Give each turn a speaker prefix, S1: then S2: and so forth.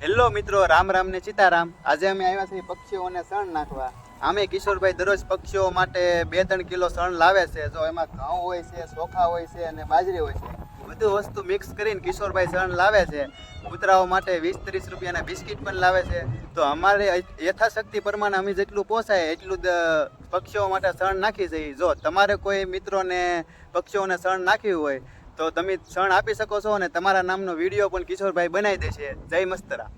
S1: Hello મિત્રો, રામ રામ ને સીતારામ। આજે અમે આવ્યા છીએ પક્ષીઓને શણ નાખવા। આમે કિશોરભાઈ દરરોજ પક્ષીઓ માટે 2-3 કિલો શણ લાવે છે। જો એમાં ઘઉં હોય છે, ચોખા હોય છે અને બાજરી હોય છે, બધું વસ્તુ મિક્સ કરીને કિશોરભાઈ શણ લાવે છે। કૂતરાઓ માટે 20-30 રૂપિયાના બિસ્કિટ પણ લાવે છે। તો અમારે યથાશક્તિ પ્રમાણે અમે જેટલું પોસાય એટલું પક્ષીઓ માટે શણ નાખી જઈએ। જો તમારે કોઈ મિત્રોને પક્ષીઓને શણ નાખ્યું હોય તો તમે શણ આપી શકો છો અને તમારા નામનો વિડીયો પણ કિશોરભાઈ બનાવી દેશે। જય મસ્તરા।